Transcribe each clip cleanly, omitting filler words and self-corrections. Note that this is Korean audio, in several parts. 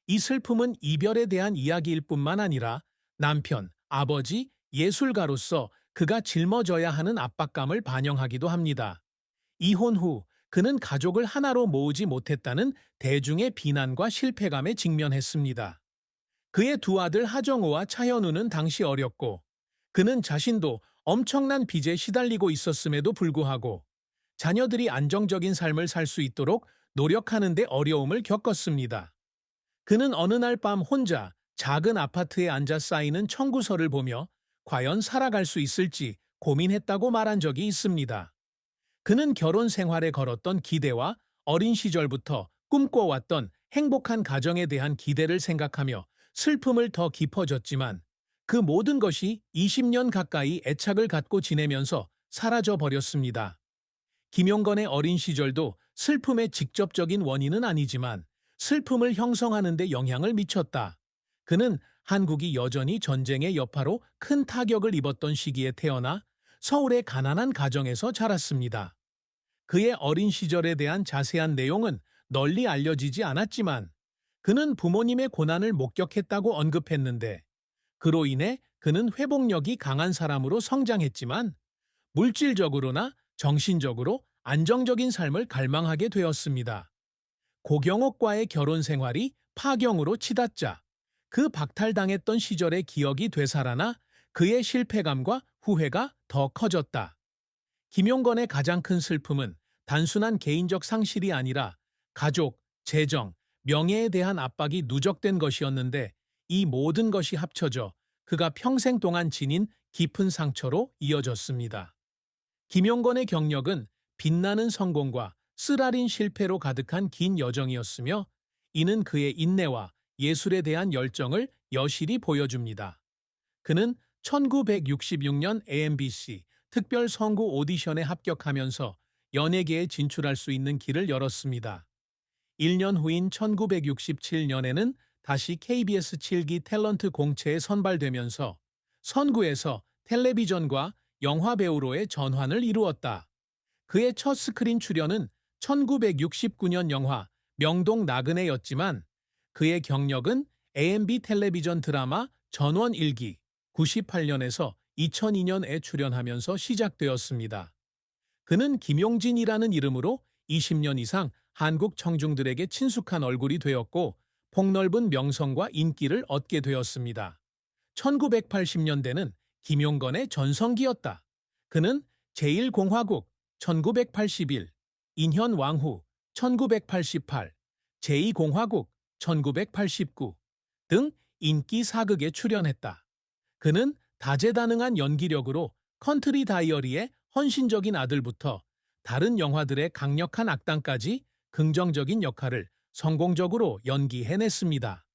이 슬픔은 이별에 대한 이야기일 뿐만 아니라 남편, 아버지, 예술가로서 그가 짊어져야 하는 압박감을 반영하기도 합니다. 이혼 후 그는 가족을 하나로 모으지 못했다는 대중의 비난과 실패감에 직면했습니다. 그의 두 아들 하정우와 차현우는 당시 어렸고 그는 자신도 엄청난 빚에 시달리고 있었음에도 불구하고 자녀들이 안정적인 삶을 살 수 있도록 노력하는 데 어려움을 겪었습니다. 그는 어느 날 밤 혼자 작은 아파트에 앉아 쌓이는 청구서를 보며 과연 살아갈 수 있을지 고민했다고 말한 적이 있습니다. 그는 결혼 생활에 걸었던 기대와 어린 시절부터 꿈꿔왔던 행복한 가정에 대한 기대를 생각하며 슬픔을 더 깊어졌지만 그 모든 것이 20년 가까이 애착을 갖고 지내면서 사라져 버렸습니다. 김용건의 어린 시절도 슬픔의 직접적인 원인은 아니지만 슬픔을 형성하는 데 영향을 미쳤다. 그는 한국이 여전히 전쟁의 여파로 큰 타격을 입었던 시기에 태어나 서울의 가난한 가정에서 자랐습니다. 그의 어린 시절에 대한 자세한 내용은 널리 알려지지 않았지만 그는 부모님의 고난을 목격했다고 언급했는데 그로 인해 그는 회복력이 강한 사람으로 성장했지만 물질적으로나 정신적으로 안정적인 삶을 갈망하게 되었습니다. 고경옥과의 결혼 생활이 파경으로 치닫자 그 박탈당했던 시절의 기억이 되살아나 그의 실패감과 후회가 더 커졌다. 김용건의 가장 큰 슬픔은 단순한 개인적 상실이 아니라 가족, 재정, 명예에 대한 압박이 누적된 것이었는데 이 모든 것이 합쳐져 그가 평생 동안 지닌 깊은 상처로 이어졌습니다. 김용건의 경력은 빛나는 성공과 쓰라린 실패로 가득한 긴 여정이었으며 이는 그의 인내와 예술에 대한 열정을 여실히 보여줍니다. 그는 1966년 AMBC 특별 선구 오디션에 합격하면서 연예계에 진출할 수 있는 길을 열었습니다. 1년 후인 1967년에는 다시 KBS 7기 탤런트 공채에 선발되면서 선구에서 텔레비전과 영화 배우로의 전환을 이루었다. 그의 첫 스크린 출연은 1969년 영화 명동 나그네였지만 그의 경력은 AMB 텔레비전 드라마 전원 일기 98년에서 2002년에 출연하면서 시작되었습니다. 그는 김용진이라는 이름으로 20년 이상 한국 청중들에게 친숙한 얼굴이 되었고 폭넓은 명성과 인기를 얻게 되었습니다. 1980년대는 김용건의 전성기였다. 그는 제1공화국 1981, 인현왕후 1988, 제2공화국 1989 등 인기 사극에 출연했다. 그는 다재다능한 연기력으로 컨트리 다이어리의 헌신적인 아들부터 다른 영화들의 강력한 악당까지 긍정적인 역할을 성공적으로 연기해냈습니다.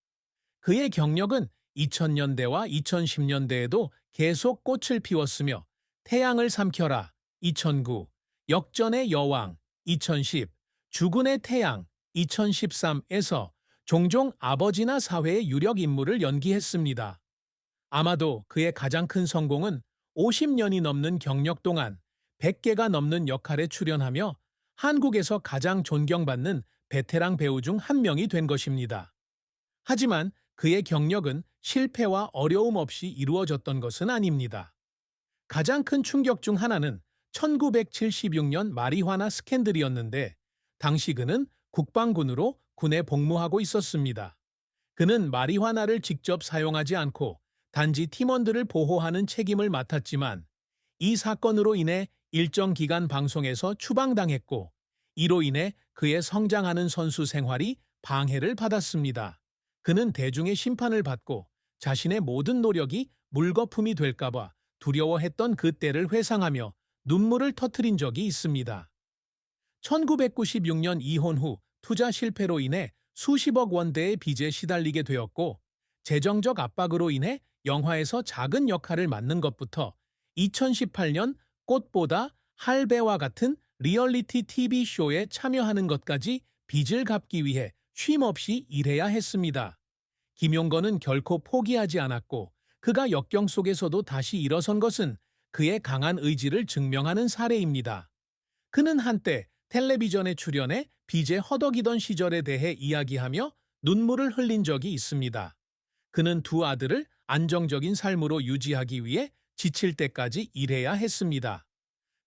그의 경력은 2000년대와 2010년대에도 계속 꽃을 피웠으며 태양을 삼켜라 2009, 역전의 여왕 2010, 주군의 태양 2013에서 종종 아버지나 사회의 유력 인물을 연기했습니다. 아마도 그의 가장 큰 성공은 50년이 넘는 경력 동안 100개가 넘는 역할에 출연하며 한국에서 가장 존경받는 베테랑 배우 중 한 명이 된 것입니다. 하지만 그의 경력은 실패와 어려움 없이 이루어졌던 것은 아닙니다. 가장 큰 충격 중 하나는 1976년 마리화나 스캔들이었는데 당시 그는 국방군으로 군에 복무하고 있었습니다. 그는 마리화나를 직접 사용하지 않고 단지 팀원들을 보호하는 책임을 맡았지만 이 사건으로 인해 일정 기간 방송에서 추방당했고 이로 인해 그의 성장하는 선수 생활이 방해를 받았습니다. 그는 대중의 심판을 받고 자신의 모든 노력이 물거품이 될까봐 두려워했던 그 때를 회상하며 눈물을 터뜨린 적이 있습니다. 1996년 이혼 후 투자 실패로 인해 수십억 원대의 빚에 시달리게 되었고 재정적 압박으로 인해 영화에서 작은 역할을 맡는 것부터 2018년 꽃보다 할배와 같은 리얼리티 TV쇼에 참여하는 것까지 빚을 갚기 위해 쉼없이 일해야 했습니다. 김용건은 결코 포기하지 않았고 그가 역경 속에서도 다시 일어선 것은 그의 강한 의지를 증명하는 사례입니다. 그는 한때 텔레비전에 출연해 빚에 허덕이던 시절에 대해 이야기하며 눈물을 흘린 적이 있습니다. 그는 두 아들을 안정적인 삶으로 유지하기 위해 지칠 때까지 일해야 했습니다.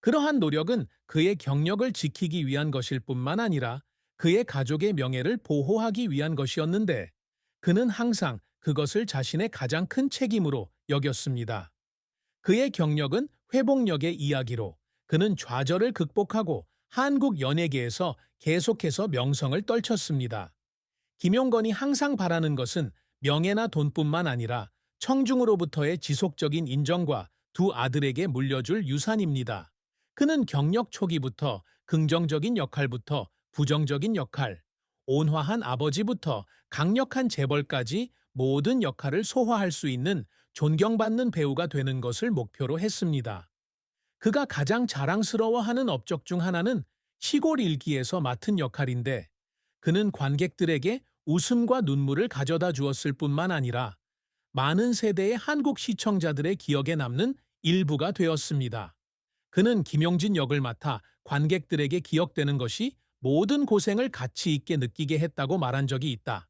그러한 노력은 그의 경력을 지키기 위한 것일 뿐만 아니라 그의 가족의 명예를 보호하기 위한 것이었는데 그는 항상 그것을 자신의 가장 큰 책임으로 여겼습니다. 그의 경력은 회복력의 이야기로 그는 좌절을 극복하고 한국 연예계에서 계속해서 명성을 떨쳤습니다. 김용건이 항상 바라는 것은 명예나 돈뿐만 아니라 청중으로부터의 지속적인 인정과 두 아들에게 물려줄 유산입니다. 그는 경력 초기부터 긍정적인 역할부터 부정적인 역할, 온화한 아버지부터 강력한 재벌까지 모든 역할을 소화할 수 있는 존경받는 배우가 되는 것을 목표로 했습니다. 그가 가장 자랑스러워하는 업적 중 하나는 시골 일기에서 맡은 역할인데 그는 관객들에게 웃음과 눈물을 가져다 주었을 뿐만 아니라 많은 세대의 한국 시청자들의 기억에 남는 일부가 되었습니다. 그는 김용진 역을 맡아 관객들에게 기억되는 것이 모든 고생을 가치 있게 느끼게 했다고 말한 적이 있다.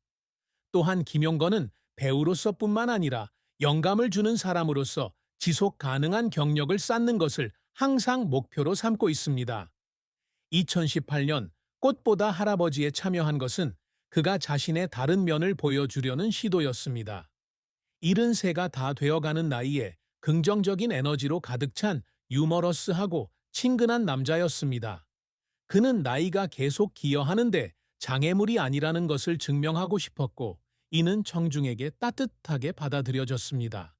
또한 김용건은 배우로서뿐만 아니라 영감을 주는 사람으로서 지속 가능한 경력을 쌓는 것을 항상 목표로 삼고 있습니다. 2018년 꽃보다 할아버지에 참여한 것은 그가 자신의 다른 면을 보여주려는 시도였습니다. 73가 다 되어가는 나이에 긍정적인 에너지로 가득 찬 유머러스하고 친근한 남자였습니다. 그는 나이가 계속 기여하는데 장애물이 아니라는 것을 증명하고 싶었고 이는 청중에게 따뜻하게 받아들여졌습니다.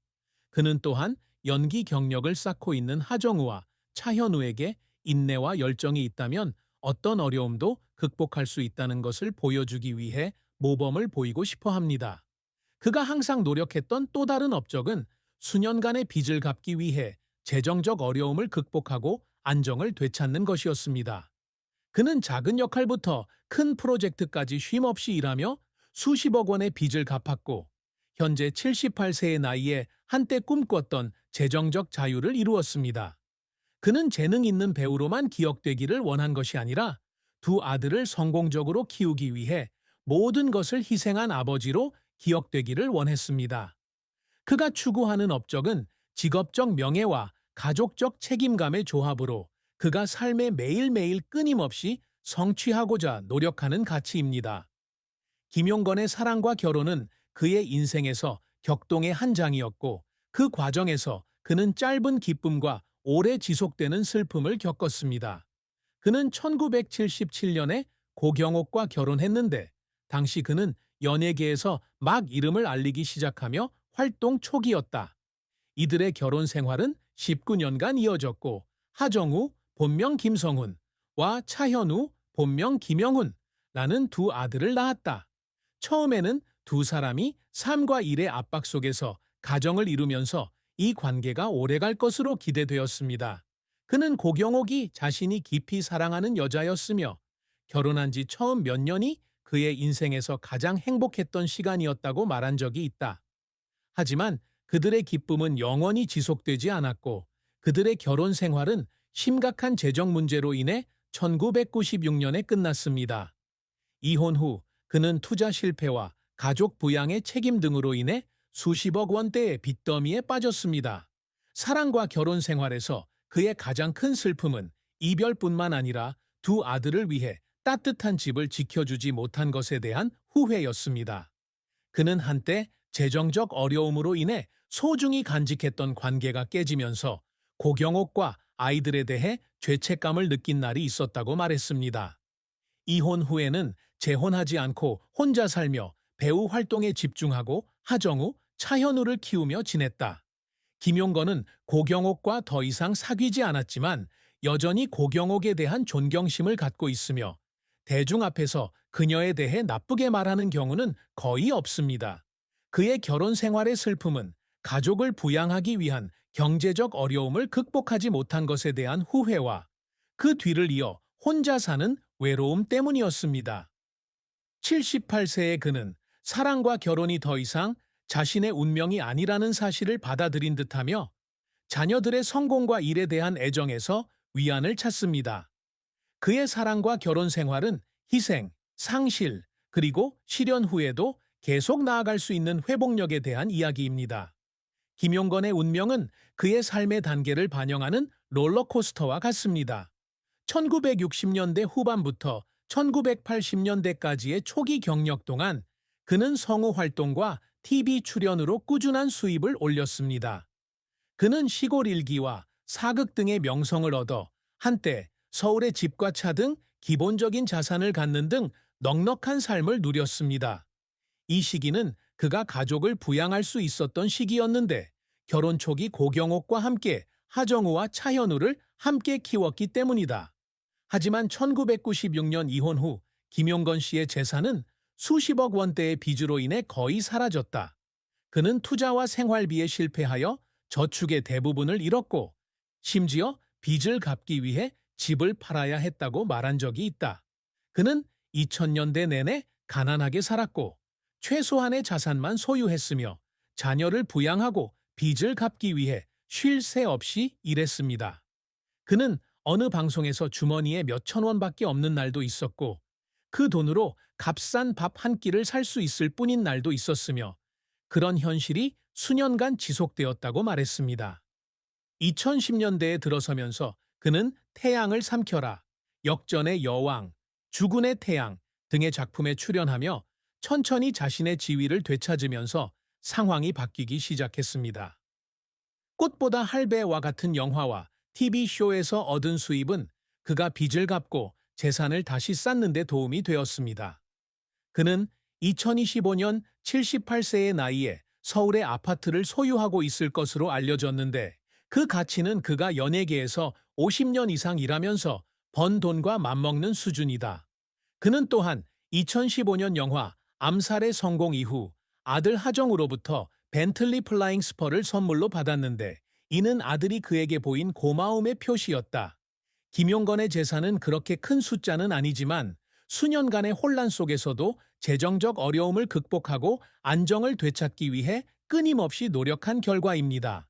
그는 또한 연기 경력을 쌓고 있는 하정우와 차현우에게 인내와 열정이 있다면 어떤 어려움도 극복할 수 있다는 것을 보여주기 위해 모범을 보이고 싶어 합니다. 그가 항상 노력했던 또 다른 업적은 수년간의 빚을 갚기 위해 재정적 어려움을 극복하고 안정을 되찾는 것이었습니다. 그는 작은 역할부터 큰 프로젝트까지 쉼없이 일하며 수십억 원의 빚을 갚았고 현재 78세의 나이에 한때 꿈꿨던 재정적 자유를 이루었습니다. 그는 재능 있는 배우로만 기억되기를 원한 것이 아니라 두 아들을 성공적으로 키우기 위해 모든 것을 희생한 아버지로 기억되기를 원했습니다. 그가 추구하는 업적은 직업적 명예와 가족적 책임감의 조합으로 그가 삶에 매일매일 끊임없이 성취하고자 노력하는 가치입니다. 김용건의 사랑과 결혼은 그의 인생에서 격동의 한 장이었고 그 과정에서 그는 짧은 기쁨과 오래 지속되는 슬픔을 겪었습니다. 그는 1977년에 고경옥과 결혼했는데 당시 그는 연예계에서 막 이름을 알리기 시작하며 활동 초기였다. 이들의 결혼 생활은 19년간 이어졌고 하정우, 본명 김성훈과 차현우, 본명 김영훈라는 두 아들을 낳았다. 처음에는 두 사람이 삶과 일의 압박 속에서 가정을 이루면서 이 관계가 오래갈 것으로 기대되었습니다. 그는 고경옥이 자신이 깊이 사랑하는 여자였으며 결혼한 지 처음 몇 년이 그의 인생에서 가장 행복했던 시간이었다고 말한 적이 있다. 하지만 그들의 기쁨은 영원히 지속되지 않았고 그들의 결혼 생활은 심각한 재정 문제로 인해 1996년에 끝났습니다. 이혼 후 그는 투자 실패와 가족 부양의 책임 등으로 인해 수십억 원대의 빚더미에 빠졌습니다. 사랑과 결혼 생활에서 그의 가장 큰 슬픔은 이별뿐만 아니라 두 아들을 위해 따뜻한 집을 지켜주지 못한 것에 대한 후회였습니다. 그는 한때 재정적 어려움으로 인해 소중히 간직했던 관계가 깨지면서 고경옥과 아이들에 대해 죄책감을 느낀 날이 있었다고 말했습니다. 이혼 후에는 재혼하지 않고 혼자 살며 배우 활동에 집중하고 하정우, 차현우를 키우며 지냈다. 김용건은 고경옥과 더 이상 사귀지 않았지만 여전히 고경옥에 대한 존경심을 갖고 있으며 대중 앞에서 그녀에 대해 나쁘게 말하는 경우는 거의 없습니다. 그의 결혼 생활의 슬픔은 가족을 부양하기 위한 경제적 어려움을 극복하지 못한 것에 대한 후회와 그 뒤를 이어 혼자 사는 외로움 때문이었습니다. 78세의 그는 사랑과 결혼이 더 이상 자신의 운명이 아니라는 사실을 받아들인 듯하며 자녀들의 성공과 일에 대한 애정에서 위안을 찾습니다. 그의 사랑과 결혼 생활은 희생, 상실, 그리고 실현 후에도 계속 나아갈 수 있는 회복력에 대한 이야기입니다. 김용건의 운명은 그의 삶의 단계를 반영하는 롤러코스터와 같습니다. 1960년대 후반부터 1980년대까지의 초기 경력 동안 그는 성우 활동과 TV 출연으로 꾸준한 수입을 올렸습니다. 그는 시골 일기와 사극 등의 명성을 얻어 한때 서울의 집과 차 등 기본적인 자산을 갖는 등 넉넉한 삶을 누렸습니다. 이 시기는 그가 가족을 부양할 수 있었던 시기였는데 결혼 초기 고경옥과 함께 하정우와 차현우를 함께 키웠기 때문이다. 하지만 1996년 이혼 후 김용건 씨의 재산은 수십억 원대의 빚으로 인해 거의 사라졌다. 그는 투자와 생활비에 실패하여 저축의 대부분을 잃었고 심지어 빚을 갚기 위해 집을 팔아야 했다고 말한 적이 있다. 그는 2000년대 내내 가난하게 살았고 최소한의 자산만 소유했으며 자녀를 부양하고 빚을 갚기 위해 쉴 새 없이 일했습니다. 그는 어느 방송에서 주머니에 몇천 원밖에 없는 날도 있었고 그 돈으로 값싼 밥 한 끼를 살 수 있을 뿐인 날도 있었으며 그런 현실이 수년간 지속되었다고 말했습니다. 2010년대에 들어서면서 그는 태양을 삼켜라, 역전의 여왕, 주군의 태양 등의 작품에 출연하며 천천히 자신의 지위를 되찾으면서 상황이 바뀌기 시작했습니다. 꽃보다 할배와 같은 영화와 TV쇼에서 얻은 수입은 그가 빚을 갚고 재산을 다시 쌓는 데 도움이 되었습니다. 그는 2025년 78세의 나이에 서울의 아파트를 소유하고 있을 것으로 알려졌는데 그 가치는 그가 연예계에서 50년 이상 일하면서 번 돈과 맞먹는 수준이다. 그는 또한 2015년 영화 암살의 성공 이후 아들 하정우로부터 벤틀리 플라잉 스퍼를 선물로 받았는데 이는 아들이 그에게 보인 고마움의 표시였다. 김용건의 재산은 그렇게 큰 숫자는 아니지만 수년간의 혼란 속에서도 재정적 어려움을 극복하고 안정을 되찾기 위해 끊임없이 노력한 결과입니다.